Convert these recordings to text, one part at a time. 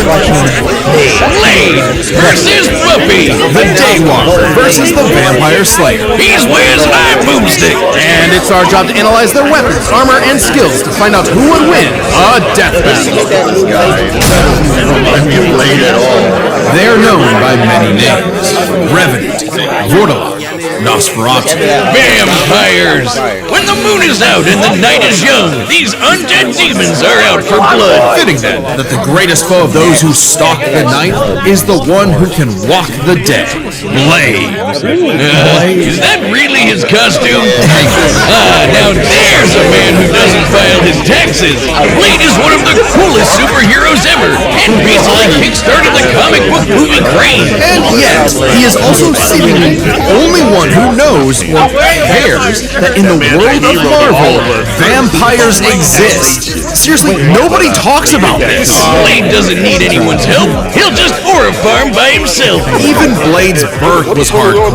Blade versus Buffy. The Daywalker versus the Vampire Slayer. He's Wiz and I'm Boomstick. And it's our job to analyze their weapons, armor, and skills to find out who would win a death battle. They're known by many names. Revenant, Vortalok, Nosferatu. Vampires. When the moon is out and the night is young, these undead demons are out for blood. Fitting then that the greatest foe of those who stalk the night is the one who can walk the dead, Blade. Is that really his costume? Now there's a man who doesn't file his taxes. Blade is one of the coolest superheroes ever, and recently kickstarted the comic book movie Crane. And yet, he is also seemingly the only one who knows or cares that in the world of Marvel, vampires exist. Seriously, nobody talks about this. Blade doesn't need anyone's help. He'll just farm by himself. Even Blade's birth was hardcore.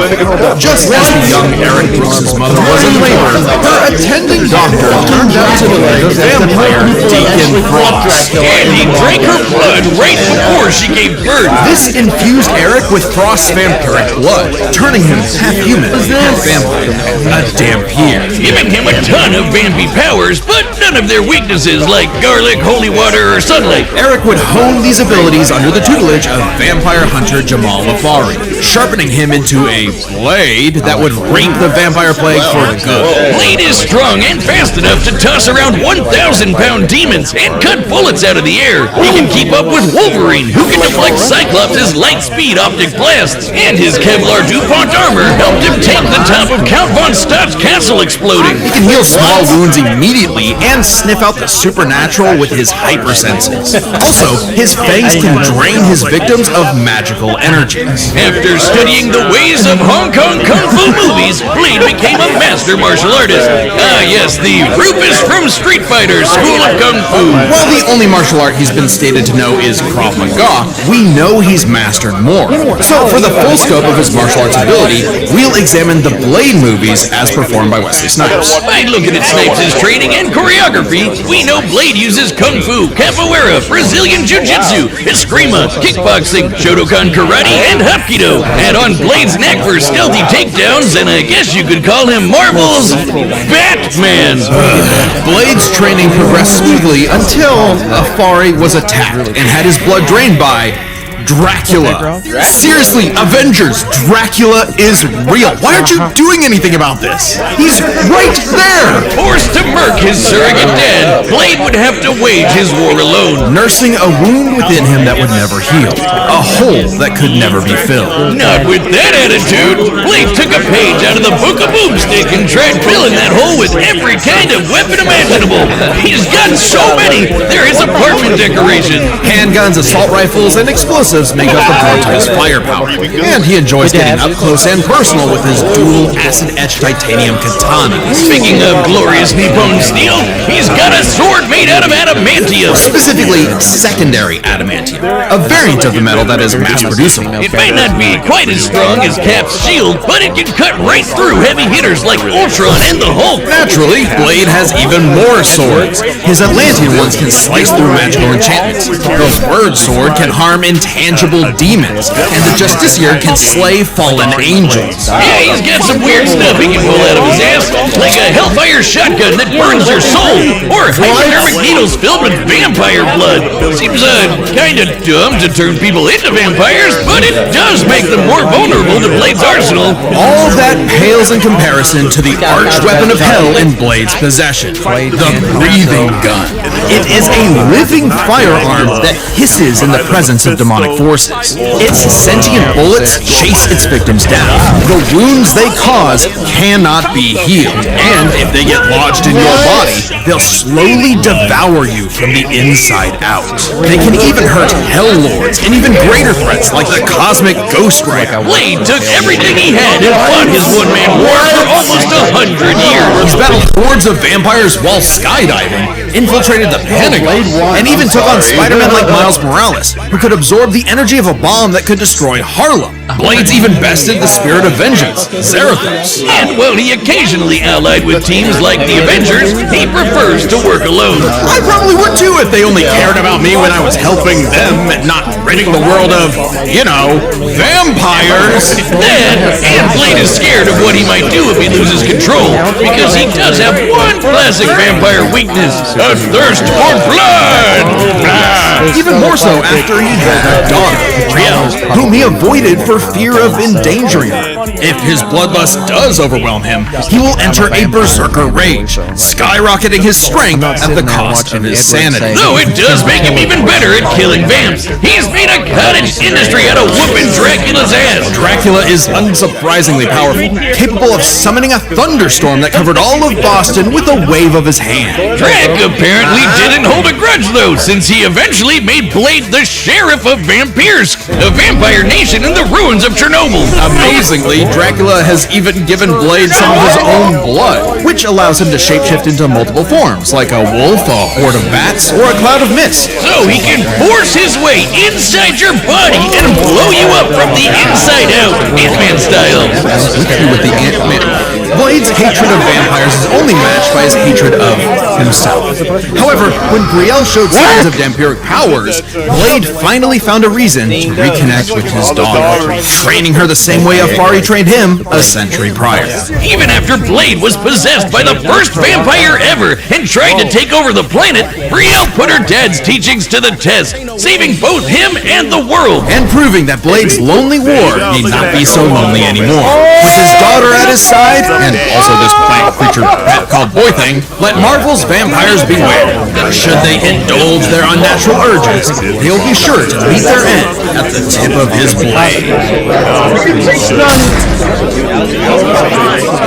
Just as young Eric Brooks' mother was in labor, her attending doctor turned out to be the vampire Deacon Frost. And he drank her blood right before she gave birth. This infused Eric with Frost's vampiric blood, turning him half human, half vampire, a Dampier. Giving him a ton of vampy powers, but none of their weaknesses like garlic, holy water, or sunlight. Eric would hone these abilities under the tutelage of vampire hunter Jamal Lafari, sharpening him into a blade that would reap the vampire plague for good. Blade is strong and fast enough to toss around 1,000-pound demons and cut bullets out of the air. He can keep up with Wolverine, who can deflect Cyclops' light-speed optic blasts, and his Kevlar DuPont armor helped him take the top of Count Von Stott's castle exploding. He can heal small wounds immediately and sniff out the supernatural with his hypersenses. Also, his fangs can drain his victims of magical energies. After studying the ways of Hong Kong Kung Fu movies, Blade became a master martial artist. Ah yes, the Rufus from Street Fighter School of Kung Fu. While the only martial art he's been stated to know is Krav Maga, we know he's mastered more. So for the full scope of his martial arts ability, we'll examine the Blade movies as performed by Wesley Snipes. By looking at Snipes' training and choreography, we know Blade uses Kung Fu, Capoeira, Brazilian Jiu-Jitsu, Eskrima, kickboxing, Shotokan karate, and Hapkido. Add on Blade's knack for stealthy takedowns, and I guess you could call him Marvel's Batman. Blade's training progressed smoothly until Afari was attacked and had his blood drained by Dracula. Seriously, Avengers, Dracula is real. Why aren't you doing anything about this? He's right there! Forced to murk his surrogate dad, Blade would have to wage his war alone. Nursing a wound within him that would never heal. A hole that could never be filled. Not with that attitude. Blade took a page out of the Book of Boomstick and tried filling that hole with every kind of weapon imaginable. He's got so many, they're his apartment decoration. Handguns, assault rifles, and explosives make up the part of his firepower, and he enjoys getting up close and personal with his dual acid-etched titanium katana. Speaking of glorious Nippon steel, he's got a sword made out of adamantium. Specifically, secondary adamantium, a variant of the metal that is mass-producible. It might not be quite as strong as Cap's shield, but it can cut right through heavy hitters like Ultron and the Hulk. Naturally, Blade has even more swords. His Atlantean ones can slice through magical enchantments. The Word Sword can harm intangible demons, and the Justiciar can slay fallen angels. Yeah, he's got some weird stuff he can pull out of his ass, like a Hellfire shotgun that burns your soul, or hypodermic needles filled with vampire blood. Seems kinda dumb to turn people into vampires, but it does make them more vulnerable to Blade's arsenal. All that pales in comparison to the arch weapon of hell in Blade's possession, the breathing gun. It is a living firearm that hisses in the presence of demonic forces. Its sentient bullets chase its victims down. The wounds they cause cannot be healed, and if they get lodged in your body, they'll slowly devour you from the inside out. They can even hurt Hell Lords and even greater threats like the Cosmic Ghost Rider. Blade took everything he had and fought his one-man war for almost 100 years. He's battled hordes of vampires while skydiving, infiltrated the Pentagon, and even took on Spider-Man like Miles Morales, who could absorb the energy of a bomb that could destroy Harlem. Blades even bested the spirit of vengeance, Zarathos. And while he occasionally allied with teams like the Avengers, he prefers to work alone. I probably would too if they only cared about me when I was helping them and not ridding the world of, vampires. And Blade is scared of what he might do if he loses control, because he does have one classic vampire weakness, a thirst for blood! Even more so after he had a daughter, Brielle, whom he avoided for fear of endangering her. If his bloodlust does overwhelm him, he will enter a berserker rage, skyrocketing his strength at the cost of his sanity. Though it does make him even better at killing vamps, he's made a cottage industry out of whooping Dracula's ass. Dracula is unsurprisingly powerful, capable of summoning a thunderstorm that covered all of Boston with a wave of his hand. Drac apparently didn't hold a grudge though, since he eventually made Blade the sheriff of Vampires, a vampire nation in the ruins of Chernobyl. Amazingly, Dracula has even given Blade some of his own blood, which allows him to shapeshift into multiple forms, like a wolf, a horde of bats, or a cloud of mist. So he can force his way inside your body and blow you up from the inside out, Ant-Man style. With the Ant-Man. Blade's hatred of vampires is only matched by his hatred of himself. However, when Brielle showed signs of vampiric powers, Blade finally found a reason to reconnect with his daughter, training her the same way Afari trained him a century prior. Even after Blade was possessed by the first vampire ever and tried to take over the planet, Brielle put her dad's teachings to the test, saving both him and the world. And proving that Blade's lonely war need not be so lonely anymore. With his daughter at his side, and also this plant creature pet called Boy Thing, let Marvel's vampires beware. Should they indulge their unnatural urges, they'll be sure to meet their end at the tip of his blade.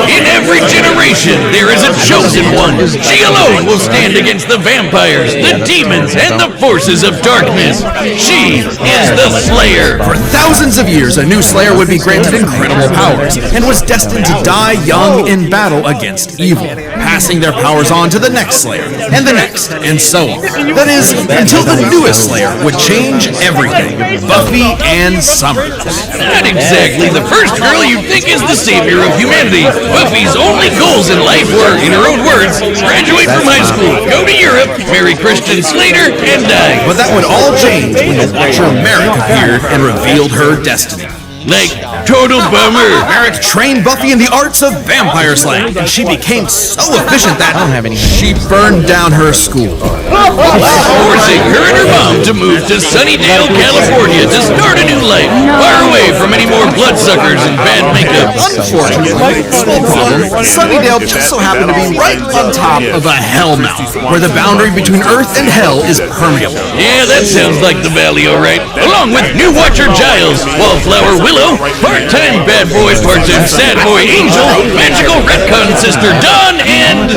In every generation, there is a chosen one. She alone will stand against the vampires, the demons, and the forces of darkness. She is the Slayer. For thousands of years, a new Slayer would be granted incredible powers, and was destined to die young in battle against evil, passing their powers on to the next Slayer, and the next, and so on. That is, until the newest Slayer would change everything, Buffy and Summer. Not exactly the first girl you think is the savior of humanity. Buffy's only goals in life were, in her own words, graduate from high school, go to Europe, marry Christian Slater, and die. But that would all change when the Watcher Merrick appeared and revealed her destiny. Like, total bummer. Merrick trained Buffy in the arts of vampire slaying, and she became so efficient that she burned down her school. Forcing her and her mom to move to Sunnydale, California to start a new life, far away from any more bloodsuckers and bad makeup. Unfortunately, small problem, Sunnydale just so happened to be right on top of a hellmouth, where the boundary between Earth and Hell is permeable. Yeah, that sounds like the valley, alright. Along with new Watcher Giles, Wallflower Willow, part-time bad boy, part-time sad boy Angel, magical retcon sister Dawn, and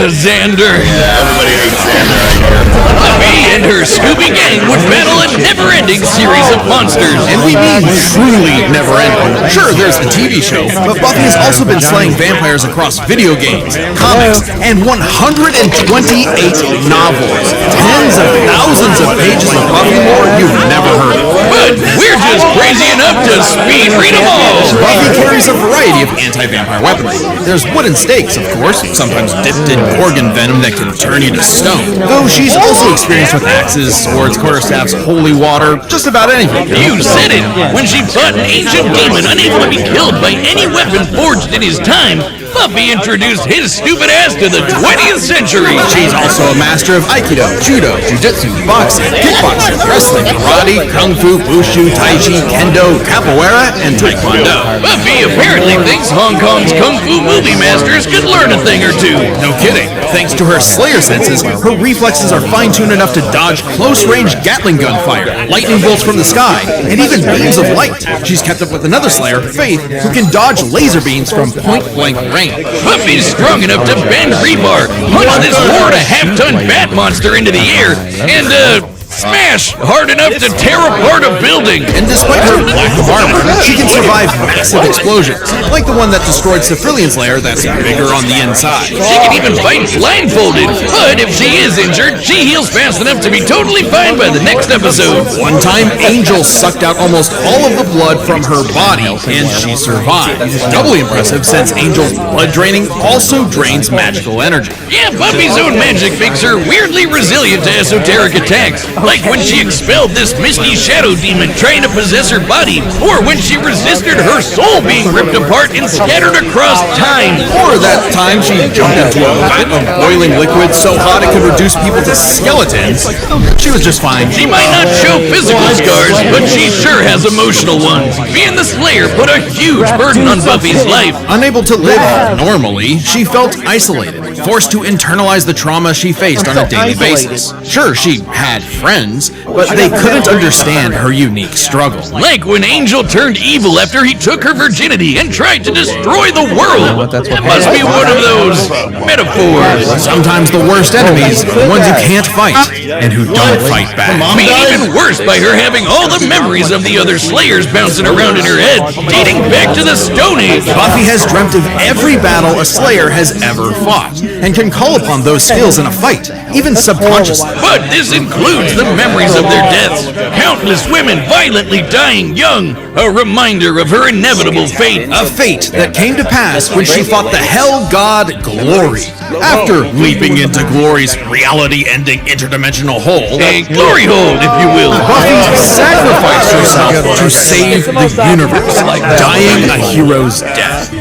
Xander. Everybody hates Xander right here. Buffy and her Scooby gang would battle a never-ending series of monsters. And we mean truly never-ending. Sure, there's the TV show, but Buffy has also been slaying vampires across video games, comics, and 128 novels. Tens of thousands of pages of Buffy lore you've never heard of. But we're just crazy enough to speed read them all. Buffy carries a variety of anti-vampire weaponry. There's wooden stakes, of course, sometimes dipped in Gorgon venom that can turn you to stone. Though she's also experienced with axes, swords, quarterstaffs, holy water, just about anything. You said it! When she fought an ancient demon unable to be killed by any weapon forged in his time, Buffy introduced his stupid ass to the 20th century. She's also a master of Aikido, Judo, Jiu-Jitsu, boxing, kickboxing, wrestling, karate, kung fu, wushu, tai chi, kendo, capoeira, and taekwondo. Buffy apparently thinks Hong Kong's kung fu movie masters could learn a thing or two. No kidding. Thanks to her Slayer senses, her reflexes are fine-tuned enough to dodge close-range Gatling gun fire, lightning bolts from the sky, and even beams of light. She's kept up with another Slayer, Faith, who can dodge laser beams from point-blank range. Buffy's strong enough to bend rebar, punch this 4.5-ton bat monster into the air, and, Smash! Hard enough to tear apart a building! And despite her lack of armor, she can survive massive explosions, like the one that destroyed Cephalian's lair that's bigger on the inside. She can even fight blindfolded, but if she is injured, she heals fast enough to be totally fine by the next episode. One time, Angel sucked out almost all of the blood from her body, and she survived. Doubly impressive since Angel's blood draining also drains magical energy. Yeah, Buffy's own magic makes her weirdly resilient to esoteric attacks, like when she expelled this misty shadow demon trying to possess her body, or when she resisted her soul being ripped apart and scattered across time. Or that time she jumped into a pit of boiling liquid so hot it could reduce people to skeletons. She was just fine. She might not show physical scars, but she sure has emotional ones. Being the Slayer put a huge burden on Buffy's life. Unable to live normally, she felt isolated, forced to internalize the trauma she faced on a daily basis. Sure, she had friends, but they couldn't understand her unique struggle. Like when Angel turned evil after he took her virginity and tried to destroy the world. That must be one of those metaphors. Sometimes the worst enemies, the ones you can't fight, and who don't fight back. Made even worse by her having all the memories of the other Slayers bouncing around in her head, dating back to the Stone Age. Buffy has dreamt of every battle a Slayer has ever fought, and can call upon those skills in a fight, even subconsciously. But this includes the memories of their deaths. Countless women violently dying young, a reminder of her inevitable fate. A fate that came to pass when she fought the Hell God Glory. After leaping into Glory's reality-ending interdimensional hole, A glory hole, if you will. Buffy sacrificed herself to save the universe, dying a hero's death.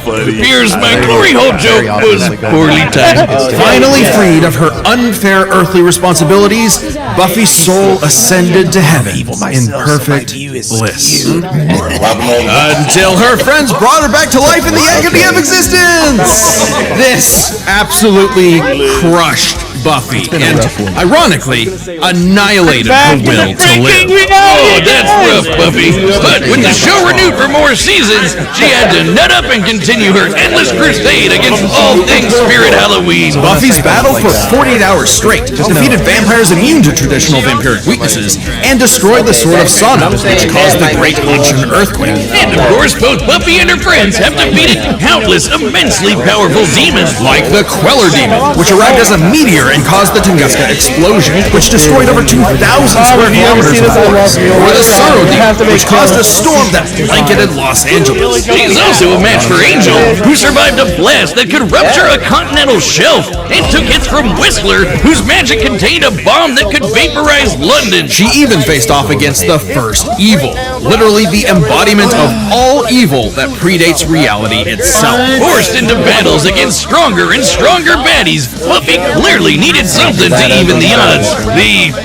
Appears my glory hole joke was poorly timed. Finally freed of her unfair earthly responsibilities, Buffy's soul ascended to heaven in perfect bliss. Until her friends brought her back to life in the agony of existence! This absolutely crushed Buffy, and ironically, annihilated her will to live. Oh, that's rough, Buffy. But when the show renewed for more seasons, she had to nut up and continue her endless crusade against all things Spirit Halloween. Buffy's battle for 48 hours straight defeated vampires immune to traditional vampiric weaknesses and destroyed the Sword of Sonos, which caused the Great Ancient Earthquake. And of course, both Buffy and her friends have defeated countless immensely powerful demons. Like the Queller Demon, which arrived as a meteor and caused the Tunguska explosion, which destroyed over 2,000 square kilometers of forest. Or the Sorrow Demon, which caused a storm that blanketed Los Angeles. She's also a match for Angel, who survived a blast that could rupture a continental shelf and took hits from Whistler, whose magic contained a bomb that could vaporize London. She even faced off against the first evil, literally the embodiment of all evil that predates reality itself. Forced into battles against stronger and stronger baddies, Buffy clearly needed something to even the odds. The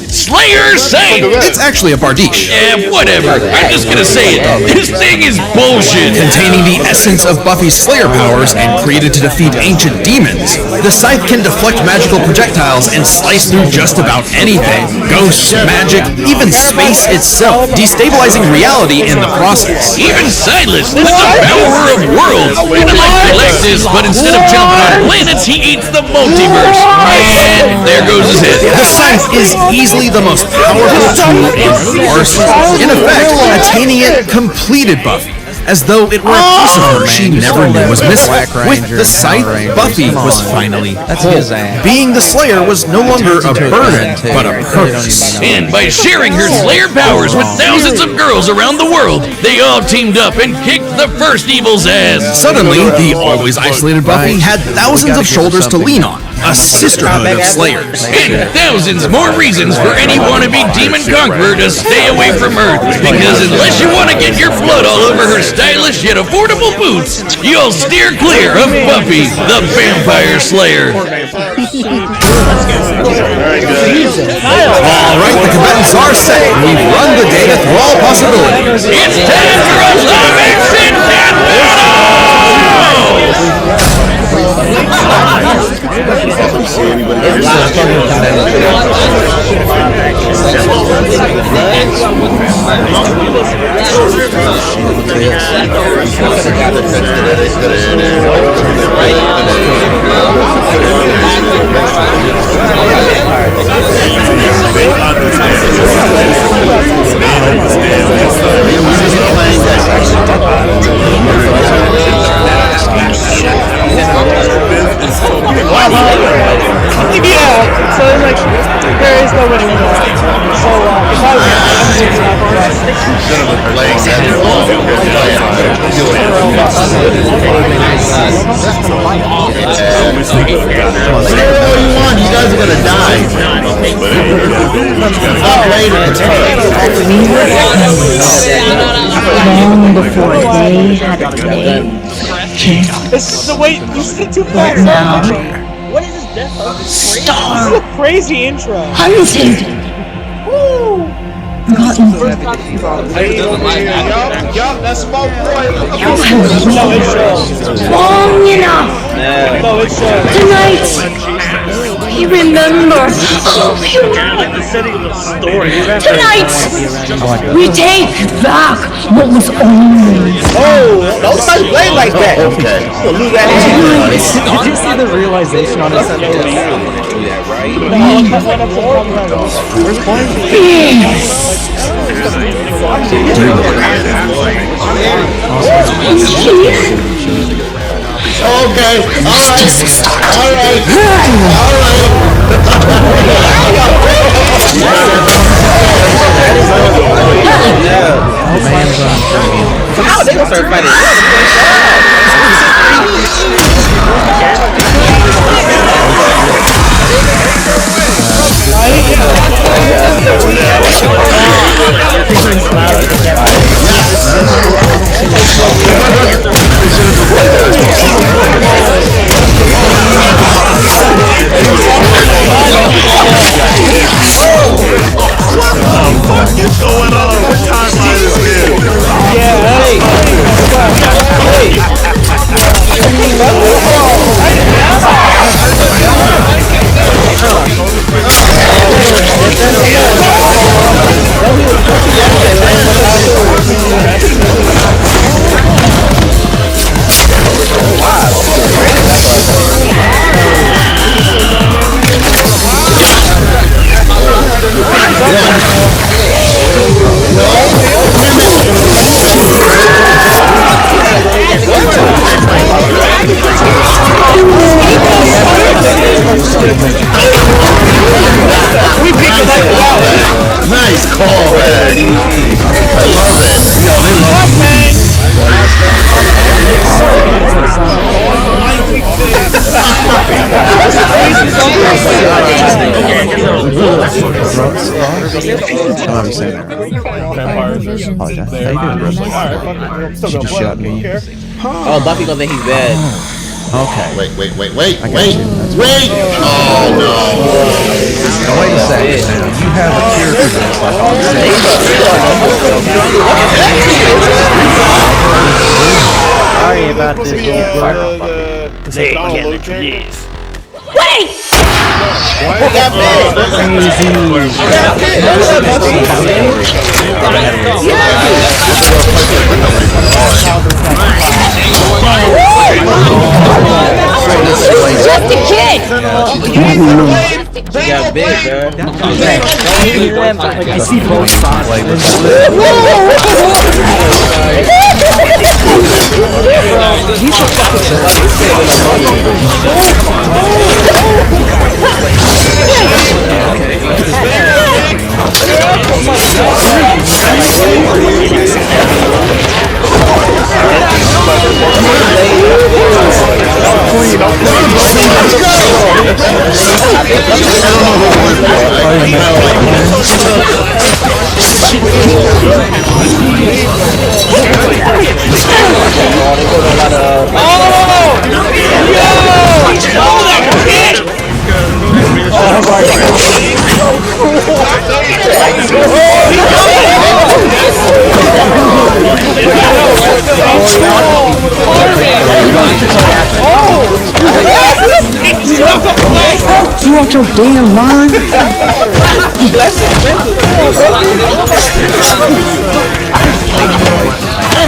Slayer Scythe. It's actually a Bardiche. Yeah, whatever. I'm just gonna say it. This thing is bullshit. Containing the essence of Buffy's Slayer powers and created to defeat ancient demons, the Scythe can deflect magical projectiles and slice through just about anything. Ghosts, magic, even space itself, destabilizing reality in the process. Even Silas, the devourer of worlds. Kinda like Galactus, but instead of jumping on planets, he eats the multiverse. And there goes his head. The Scythe is easily the most powerful tool in her arsenal. In effect, attaining it completed Buffy, as though it were a piece of her she never knew was missing. With the Scythe, Buffy was finally whole. Being the Slayer was no longer a burden, but a purpose. And by sharing her Slayer powers with thousands of girls around the world, they all teamed up and kicked the first evil's ass. Suddenly, the always isolated Buffy had thousands of shoulders to lean on. A sisterhood of Slayers. And thousands more reasons for any wannabe demon conqueror to stay away from Earth. Because unless you want to get your blood all over her stylish yet affordable boots, you'll steer clear of Buffy, the Vampire Slayer. Alright, the combatants are set. We've run the data through all possibilities. It's time for a live action death battle! Yeah, so like there is no winning. So if I win, you guys are gonna die. Long before they had a name. this is the way you sit too far. Now, What is this death? star This is a crazy intro. hunted. Forgotten. Yup, that's smoke boy. No, it shows. Long enough. No, it shows. Tonight, we remember. Tonight, we take back what was ours. Oh, don't touch blade like that. Okay. You'll lose that hand. Did you see the realization on his face? Okay. How they gonna start fighting? Nice call, man. I love it. Oh, Buffy gonna think he's bad. Okay. Wait. Oh no. Now wait a second. Now you have a character that's like all Sorry about this. Wait! Just a kid! He got big, bro. I see both sides. You want your damn line?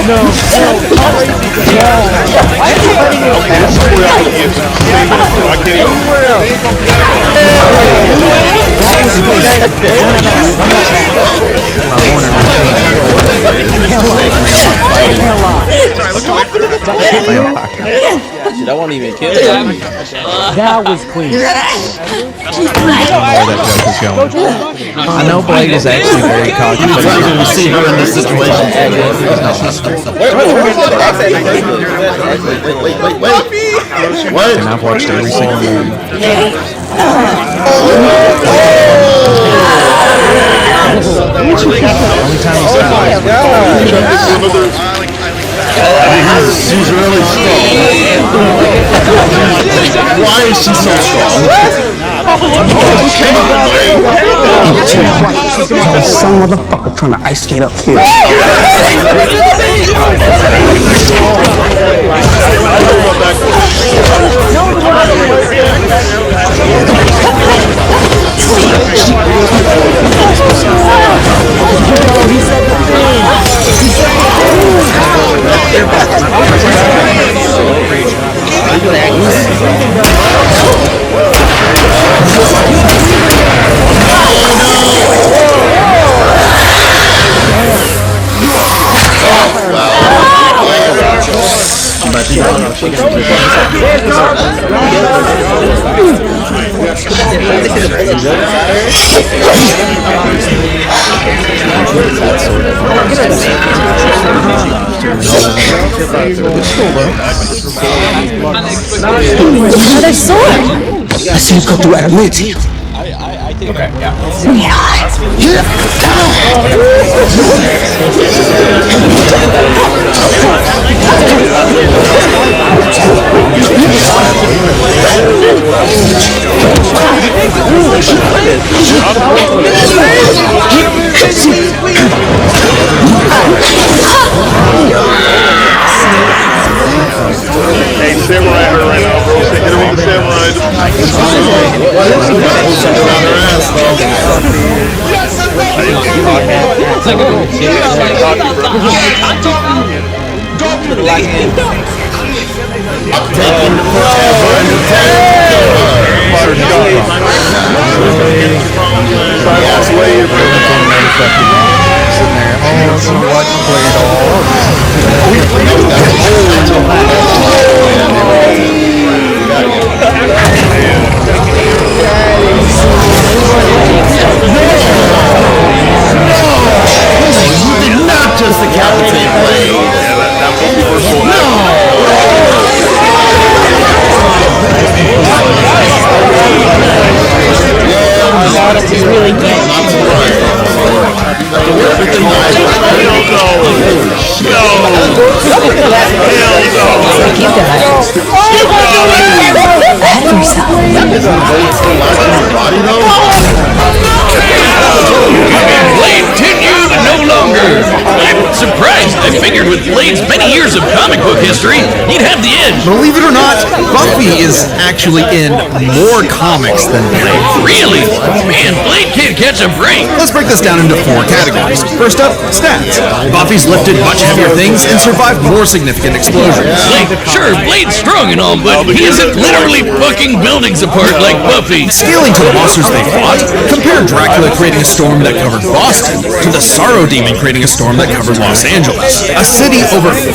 No, Shit, I won't even kill him. That was clean. I know Blade is actually very cocky, but Even to see her in this situation. Wait. and I've watched every single movie. Only time he's She's really strong. Why is she so strong? Some motherfucker trying to ice skate up here. Another sword! I see you go through adamantium. Hey, samurai her right now, bro. Hit her with the samurai. Not just decapitate Blade. Blade tenured no longer. I'm surprised. I figured with Blade's many years of comic book history, he'd have the edge. Believe it or not, Buffy is actually in more comics than Blade. Really? Man, Blade can't catch a break. Let's break this down into 4 categories. First up, stats. Buffy's lifted much heavier things and survived more significant explosions. Like, sure, Blade's strong and all, but he isn't literally fucking buildings apart like Buffy. Scaling to the monsters they fought, compare Dracula creating a storm that covered Boston to the Sorrow Demon creating a storm that covered Los Angeles. A city over 5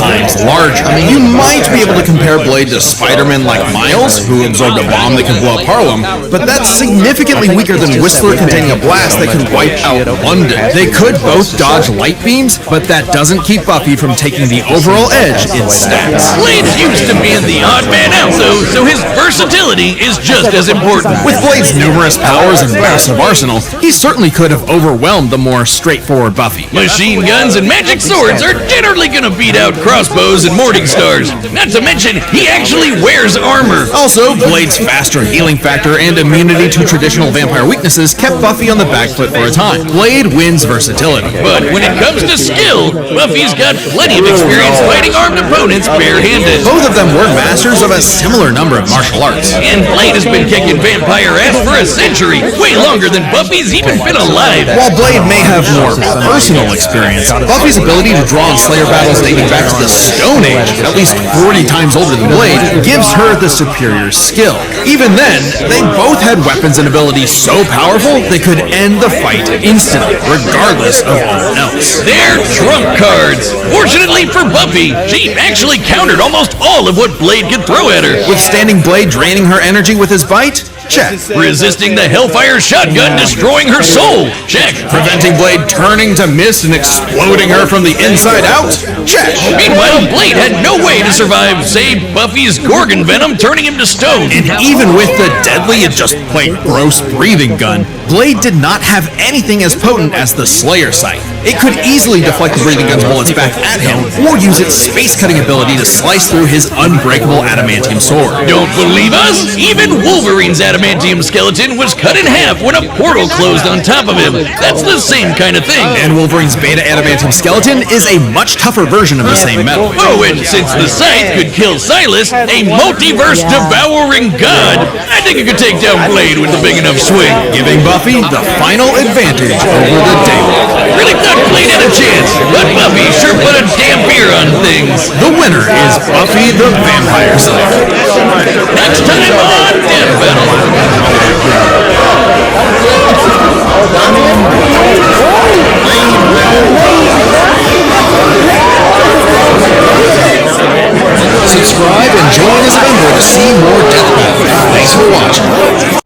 times larger. You might be able to compare Blade to Spider-Man like Miles, who absorbed a bomb that could blow up Harlem, but that's significantly weaker than Whistler containing a blast that could wipe out London. They could both dodge light beams, but that doesn't keep Buffy from taking the overall edge in stats. Blade's used to being the odd man out, though, so his versatility is just as important. With Blade's numerous powers and massive arsenal, he certainly could have overwhelmed the more straightforward Buffy. Machine guns and magic swords are generally gonna beat out crossbows and morning stars. Not to mention, he actually wears armor. Also, Blade's faster healing factor and immunity to traditional vampire weaknesses kept Buffy on the back foot for a time. Blade wins versatility. But when it comes to skill, Buffy's got plenty of experience fighting armed opponents barehanded. Both of them were masters of a similar number of martial arts. And Blade has been kicking vampire ass for a century, way longer than Buffy's even been alive. While Blade may have more personal experience, Buffy's ability ability to draw in Slayer battles dating back to the Stone Age, at least 40 times older than Blade, gives her the superior skill. Even then, they both had weapons and abilities so powerful they could end the fight instantly, regardless of all else. They're trump cards. Fortunately for Buffy, she actually countered almost all of what Blade could throw at her. Withstanding Blade draining her energy with his bite? Check. Resisting the Hellfire shotgun destroying her soul? Check. Preventing Blade turning to mist and exploding her from the inside out? Check. Meanwhile, Blade had no way to survive, say, Buffy's Gorgon venom turning him to stone. And even with the deadly and just plain gross breathing gun, Blade did not have anything as potent as the Slayer scythe. It could easily deflect the breathing gun's bullets back at him, or use its space-cutting ability to slice through his unbreakable adamantium sword. Don't believe us? Even Wolverine's adamantium skeleton was cut in half when a portal closed on top of him. That's the same kind of thing. And Wolverine's beta adamantium skeleton is a much tougher version of the same metal. Oh, and since the scythe could kill Silas, a multiverse devouring god, I think it could take down Blade with a big enough swing. Giving Buffy the final advantage over the Daemon. Really thought Blade had a chance, but Buffy sure put a damn beer on things. The winner is Buffy the Vampire Slayer. Next time on Death Battle. Subscribe and join as a member to see more Death Battle. Thanks for watching.